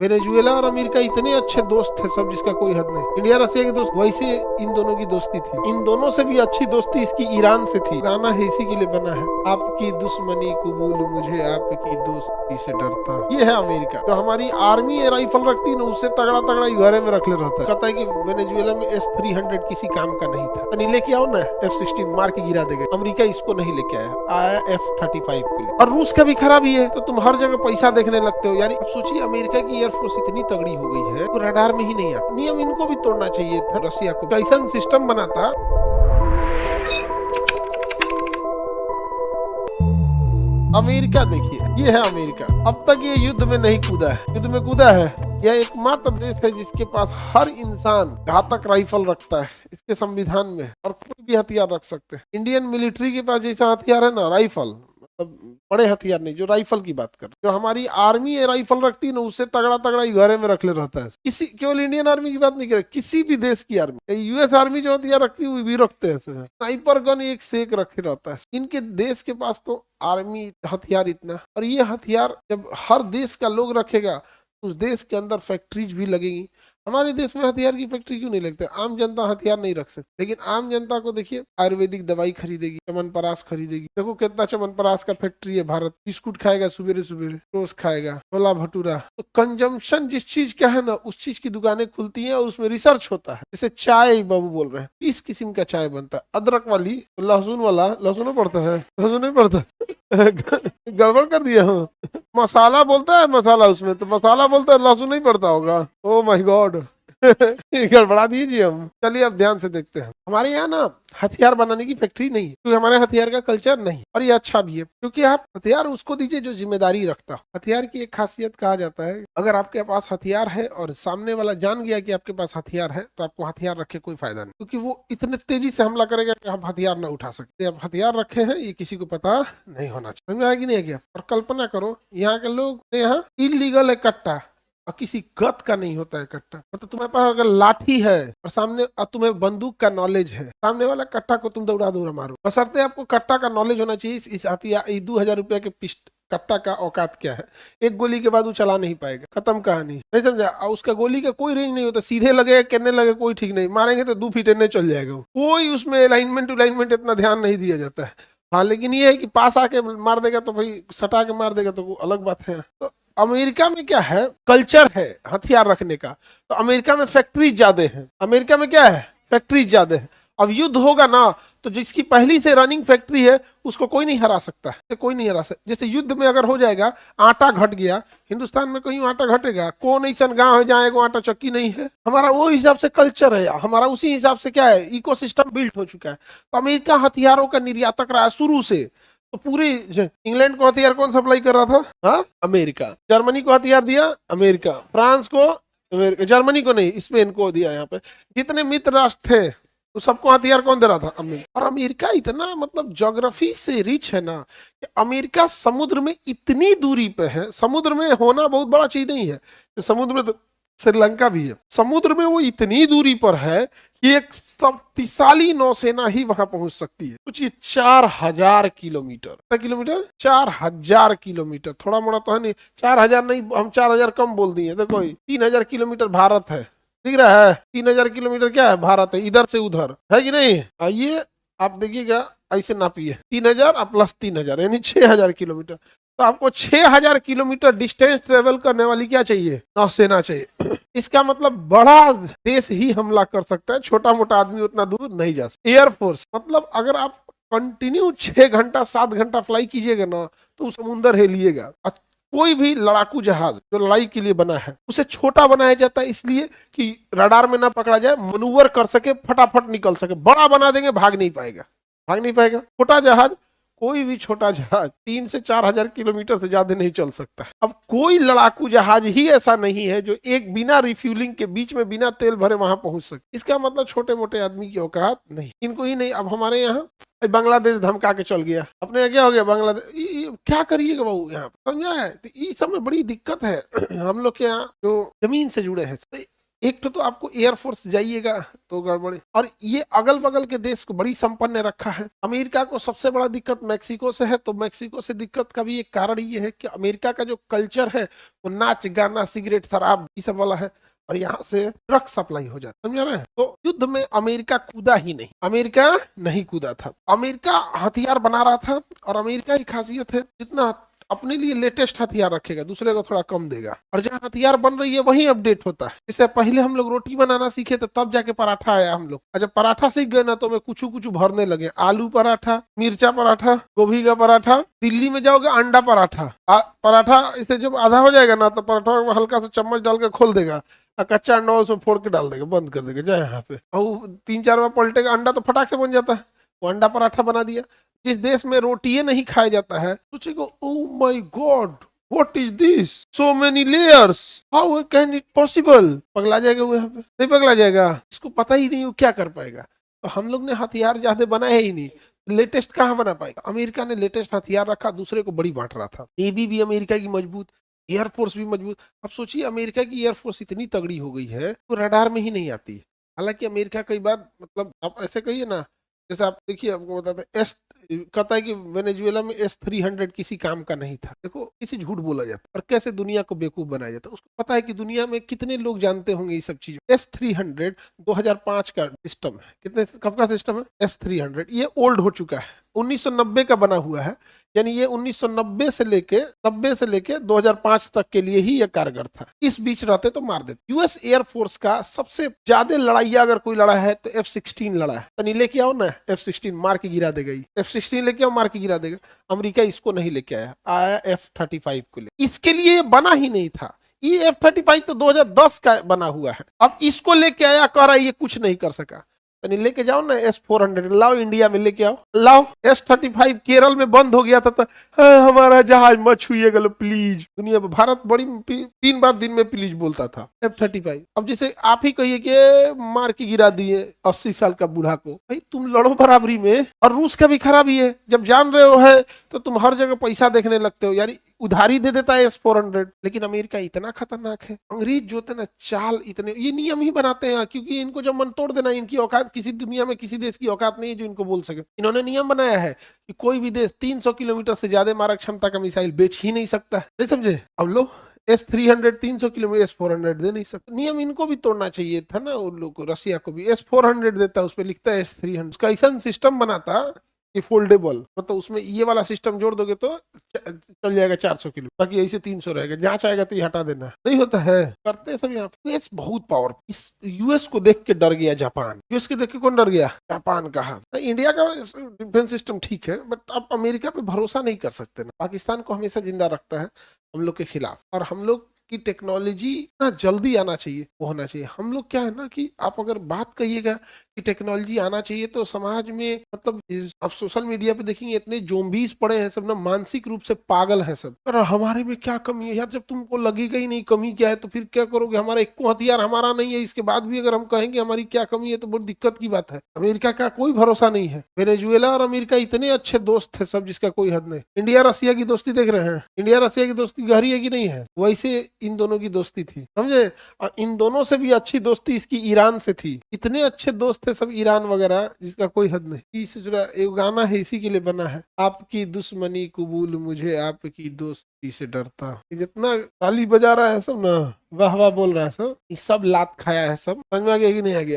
Venezuela और America इतने अच्छे दोस्त थे सब, जिसका कोई हद नहीं। इंडिया रशिया के दोस्त, वैसे इन दोनों की दोस्ती थी। इन दोनों से भी अच्छी दोस्ती इसकी ईरान से थी। गाना है इसी के लिए बना है, आपकी दुश्मनी कबूल मुझे आपकी दोस्ती से डरता। ये है अमेरिका। जो हमारी आर्मी राइफल रखती है ना, उससे तगड़ा तगड़ा घरे में रख ले रहता है। कहता है कि वेनेजुएला में S-300 किसी काम का नहीं था, नहीं लेके आओ ना, F-16 मार के गिरा देगा। अमेरिका इसको नहीं लेके आया F-35 के लिए। और रूस का भी खराब ही है, तो तुम हर जगह पैसा देखने लगते हो यार। अब सोचिए अमेरिका की एयरफोर्स इतनी तगड़ी हो गई है तो रडार में ही नहीं आता। नियम इनको भी तोड़ना चाहिए था रशिया को। कैसा सिस्टम बनाता। अमेरिका देखिए, ये है अमेरिका। अब तक ये युद्ध में नहीं कूदा है। युद्ध में कूदा है, यह एकमात्र देश है जिसके पास हर इंसान घातक राइफल रखता है इसके संविधान में, और कोई भी हथियार रख सकते हैं। इंडियन मिलिट्री के पास जैसा हथियार है ना, राइफल, मतलब बड़े हथियार नहीं, जो राइफल की बात कर, जो हमारी आर्मी राइफल रखती है ना, उससे तगड़ा तगड़ा घरे में रख ले रहता है। किसी केवल इंडियन आर्मी की बात नहीं कर, किसी भी देश की आर्मी, US आर्मी जो हथियार रखती है वो भी रखते हैं। स्नाइपर गन एक से एक रखे रहता है। इनके देश के पास तो आर्मी हथियार इतना, और ये हथियार जब हर देश का लोग रखेगा उस देश के अंदर फैक्ट्रीज भी लगेगी। हमारे देश में हथियार की फैक्ट्री क्यों नहीं लगते? आम जनता हथियार नहीं रख सकती, लेकिन आम जनता को देखिए, आयुर्वेदिक दवाई खरीदेगी, च्यवनप्राश खरीदेगी। देखो कितना च्यवनप्राश का फैक्ट्री है भारत। बिस्कुट खाएगा सुबेरे सुबेरे, टोस्ट खाएगा, छोला भटूरा। तो कंजम्पशन जिस चीज का है ना, उस चीज की दुकानें खुलती है और उसमें रिसर्च होता है। जैसे चाय बाबू बोल रहे हैं, 20 किस्म का चाय बनता है। अदरक वाली, लहसुन वाला, लहसुन पड़ता है, लहसुन नहीं पड़ता गड़बड़ कर दिया हूँ। मसाला बोलता है मसाला, उसमें तो मसाला बोलता है, लहसुन नहीं पड़ता होगा। ओ माय गॉड गड़बड़ा दीजिए हम। चलिए अब ध्यान से देखते हैं। हमारे यहाँ ना हथियार बनाने की फैक्ट्री नहीं है, क्योंकि हमारे हथियार का कल्चर नहीं, और ये अच्छा भी है, क्योंकि आप हथियार उसको दीजिए जो जिम्मेदारी रखता हो। हथियार की एक खासियत कहा जाता है, अगर आपके पास हथियार है और सामने वाला जान गया कि आपके पास हथियार है, तो आपको हथियार रखे कोई फायदा नहीं, क्योंकि वो इतने तेजी से हमला करेगा कि आप हथियार ना उठा सकते। आप हथियार रखे हैं, ये किसी को पता नहीं होना चाहिए। समझ में आया कि नहीं गया? और कल्पना करो, यहाँ के लोग यहाँ इलीगल है कट्टा, और किसी गत का नहीं होता है कट्टा। मतलब तुम्हारे पास अगर लाठी है और सामने तुम्हें बंदूक का नॉलेज है, सामने वाला कट्टा को तुम दौड़ा दौड़ा मारो। बशर्ते आपको कट्टा का नॉलेज होना चाहिए। इस हथियार 2,000 रुपया के कट्टा का औकात क्या है? एक गोली के बाद वो चला नहीं पाएगा, खत्म कहानी। नहीं समझा? और उसका गोली का कोई रेंज नहीं होता, सीधे लगे करने लगे कोई ठीक नहीं, मारेंगे तो 2 फीट एने चल जाएगा। कोई उसमें अलाइनमेंट इतना ध्यान नहीं दिया जाता है। हाँ, लेकिन ये है कि पास आके मार देगा तो भाई, सटा के मार देगा तो अलग बात है। तो अमेरिका में क्या है, कल्चर है हथियार रखने का। तो अमेरिका में फैक्ट्री ज्यादा है। अमेरिका में क्या है, फैक्ट्री ज्यादा है। अब युद्ध होगा ना, तो जिसकी पहली से रनिंग फैक्ट्री है उसको कोई नहीं हरा सकता है, कोई नहीं हरा सकता। जैसे युद्ध में अगर हो जाएगा, आटा घट गया, हिंदुस्तान में कहीं आटा घटेगा? कौन ऐसा गांव है जहाँ एगो आटा चक्की नहीं है? हमारा वो हिसाब से कल्चर है, हमारा उसी हिसाब से क्या है, इकोसिस्टम बिल्ट हो चुका है। तो अमेरिका हथियारों का निर्यातक रहा शुरू से। तो पूरी इंग्लैंड को हथियार कौन सप्लाई कर रहा था? हाँ, अमेरिका। जर्मनी को हथियार दिया अमेरिका, फ्रांस को अमेरिका, जर्मनी को नहीं, स्पेन को दिया। यहाँ पे जितने मित्र राष्ट्र थे तो सबको हथियार कौन दे रहा था? अमेरिका। और अमेरिका इतना मतलब ज्योग्राफी से रिच है ना, कि अमेरिका समुद्र में इतनी दूरी पे है। समुद्र में होना बहुत बड़ा चीज नहीं है, समुद्र में तो श्रीलंका भी है। समुद्र में वो इतनी दूरी पर है कि एक शक्तिशाली नौसेना ही वहां पहुंच सकती है। कुछ 4,000 किलोमीटर। किलोमीटर 4,000 किलोमीटर, थोड़ा मोड़ा तो है नहीं। 4,000 नहीं, हम 4,000 कम बोल दिए। देखो 3,000 किलोमीटर भारत है, दिख रहा है? 3,000 किलोमीटर क्या है, भारत है, इधर से उधर है कि नहीं? ये आप देखिएगा, ऐसे नापिए, 3,000 प्लस 3,000 यानी 6,000 किलोमीटर। तो आपको 6,000 किलोमीटर डिस्टेंस ट्रेवल करने वाली क्या चाहिए? नौसेना चाहिए। इसका मतलब बड़ा देश ही हमला कर सकता है, छोटा मोटा आदमी उतना दूर नहीं जा सकता। एयरफोर्स मतलब अगर आप कंटिन्यू 6 घंटा 7 घंटा फ्लाई कीजिएगा ना, तो समुंदर हिलिएगा। कोई भी लड़ाकू जहाज जो लड़ाई के लिए बना है, उसे छोटा बनाया जाता है इसलिए कि रडार में ना पकड़ा जाए, मनूवर कर सके, फटाफट निकल सके। बड़ा बना देंगे, भाग नहीं पाएगा, भाग नहीं पाएगा। छोटा जहाज, कोई भी छोटा जहाज 3 से 4,000 किलोमीटर से ज्यादा नहीं चल सकता। अब कोई लड़ाकू जहाज ही ऐसा नहीं है जो एक बिना रिफ्यूलिंग के बीच में बिना तेल भरे वहां पहुंच सके। इसका मतलब छोटे मोटे आदमी की औकात नहीं, इनको ही नहीं। अब हमारे यहाँ बांग्लादेश धमका के चल गया, अपने यहाँ क्या हो गया, बांग्लादेश। क्या करिएगा बाबू, यहाँ समझा है? तो ये सब में बड़ी दिक्कत है। हम लोग के यहाँ जो जमीन से जुड़े हैं, तो एक तो आपको एयरफोर्स जाइएगा तो गड़बड़ी, और ये अगल बगल के देश को बड़ी संपन्न रखा है। अमेरिका को सबसे बड़ा दिक्कत मैक्सिको से है, तो मैक्सिको से दिक्कत का भी एक कारण ये है कि अमेरिका का जो कल्चर है वो नाच गाना सिगरेट शराब ये सब वाला है, और यहाँ से ड्रग सप्लाई हो जाता, समझ रहे हैं। तो युद्ध में अमेरिका कूदा ही नहीं, अमेरिका नहीं कूदा था। अमेरिका हथियार बना रहा था, और अमेरिका की खासियत है जितना अपने लिए लेटेस्ट हथियार रखेगा दूसरे को थोड़ा कम देगा, और जहाँ हथियार बन रही है वही अपडेट होता है। इससे पहले हम लोग रोटी बनाना सीखे तो तब जाके पराठा आया हम लोग, और जब पराठा सीख गए ना तो मैं कुछ कुछ भरने लगे, आलू पराठा, मिर्चा पराठा, गोभी का पराठा। दिल्ली में जाओगे अंडा पराठा, पराठा इसे जब आधा हो जाएगा ना तो पराठा में हल्का सा चम्मच डाल के खोल देगा, और कच्चा अंडा उसमें फोड़ के डाल देगा, बंद कर देगा जाए यहाँ पे, और 3-4 बार पलटेगा अंडा तो फटाक से बन जाता है। वो अंडा पराठा बना दिया। जिस देश में रोटी नहीं खाया जाता है सोचेगा oh my God what is this, so many layers, how can it possible, पगला जाएगा वो, यहाँ पे नहीं पगला जाएगा, इसको पता ही नहीं वो क्या कर पाएगा। तो हम लोग ने हथियार ज्यादा बनाए ही नहीं, लेटेस्ट कहाँ बना पाएगा। अमेरिका ने लेटेस्ट हथियार रखा, दूसरे को बड़ी बांट रहा था। नेवी भी अमेरिका की मजबूत, एयरफोर्स भी मजबूत। अब सोचिए अमेरिका की एयरफोर्स इतनी तगड़ी हो गई है वो रडार में ही नहीं आती। हालांकि अमेरिका कई बार मतलब आप ऐसे कहिए ना, जैसे आप देखिए आपको बताते हैं एस, कहता है कि वेनेजुएला में S-300 किसी काम का नहीं था। देखो किसी झूठ बोला जाता और कैसे दुनिया को बेवकूफ बनाया जाता, उसको पता है कि दुनिया में कितने लोग जानते होंगे ये सब चीजें। S-300 2005 का सिस्टम है, कितने कब का सिस्टम है S-300, ये ओल्ड हो चुका है, 1990 का बना हुआ है, यानी ये 1990 से लेके 2005 तक के लिए ही ये कारगर था। इस बीच रहते तो मार देते। यूएस एयरफोर्स का सबसे ज्यादा लड़ाई अगर कोई लड़ा है तो F-16 लड़ा है। तो नहीं लेके आओ ना F-16, मार के गिरा देगा। F-16 लेके आओ, मार के गिरा देगा। अमेरिका इसको नहीं लेके आया F-35 को ले, इसके लिए ये बना ही नहीं था। ये F-35 तो 2010 का बना हुआ है, अब इसको लेके आया, कह रहा है ये कुछ नहीं कर सका। तो नहीं लेके जाओ ना S-400, लाओ इंडिया में लेके आओ, लाओ। S-35 केरल में बंद हो गया था तो हमारा जहाज मत छुइएगा लो प्लीज। दुनिया में भारत बड़ी 3 बार दिन में प्लीज बोलता था F-35। अब जैसे आप ही कहिए कि मार के गिरा दिए 80 साल का बूढ़ा को, भाई तुम लड़ो बराबरी में। और रूस का भी खराबी है, जब जान रहे हो है तो तुम हर जगह पैसा देखने लगते हो, यार उधारी दे देता है S-400। लेकिन अमेरिका इतना खतरनाक है, अंग्रेज जो थे ना चाल इतने, ये नियम ही बनाते हैं क्योंकि इनको जब मन तोड़ देना, इनकी औकात किसी दुनिया में किसी देश की औकात नहीं है जो इनको बोल सके। इन्होंने नियम बनाया है कि कोई भी देश 300 किलोमीटर से ज्यादा मारक क्षमता का मिसाइल बेच ही नहीं सकता, नहीं समझे। अब लो S-300 300 किलोमीटर, S-400 दे नहीं सकते। नियम इनको भी तोड़ना चाहिए था ना, उन लोग को, रसिया को भी S-400 देता, उस पर लिखता है S-300। उसका ऐसा सिस्टम बनाता कि फोल्डेबल, मतलब उसमें ये वाला सिस्टम जोड़ दोगे तो चल जाएगा 400 किलो, बाकी ऐसे 300 रहेगा, जहाँ चाहेगा तो ये हटा देना। नहीं होता है, करते हैं सब यहाँ। यूएस बहुत पावर, इस यूएस को देख के डर गया जापान। यूएस के देख के कौन डर गया? जापान कहा। इंडिया का डिफेंस सिस्टम ठीक है, बट अब अमेरिका पे भरोसा नहीं कर सकते ना। पाकिस्तान को हमेशा जिंदा रखता है हम लोग के खिलाफ, और हम लोग की टेक्नोलॉजी ना जल्दी आना चाहिए, वो होना चाहिए। हम लोग क्या है ना कि आप अगर बात कहिएगा कि टेक्नोलॉजी आना चाहिए तो समाज में मतलब आप सोशल मीडिया पे देखेंगे इतने जोम्बीज पड़े हैं सब ना, मानसिक रूप से पागल है सब। पर हमारे में क्या कमी है यार? जब तुमको लगेगा ही नहीं कमी क्या है तो फिर क्या करोगे? हमारा एक हथियार हमारा नहीं है, इसके बाद भी अगर हम कहेंगे हमारी क्या कमी है तो बहुत दिक्कत की बात है। अमेरिका का कोई भरोसा नहीं है। वेनेजुएला और अमेरिका इतने अच्छे दोस्त थे सब जिसका कोई हद नहीं। इंडिया रसिया की दोस्ती देख रहे हैं, इंडिया रसिया की दोस्ती गहरी है कि नहीं है? वैसे इन दोनों की दोस्ती थी, समझे। और इन दोनों से भी अच्छी दोस्ती इसकी ईरान से थी। इतने अच्छे दोस्त थे सब ईरान वगैरह जिसका कोई हद नहीं। इस एक गाना है इसी के लिए बना है, आपकी दुश्मनी कबूल मुझे आपकी दोस्ती से डरता। जितना ताली बजा रहा है सब ना, वाह वाह बोल रहा है सब, ये सब लात खाया है सब। समझ में आ गया कि नहीं आ गया?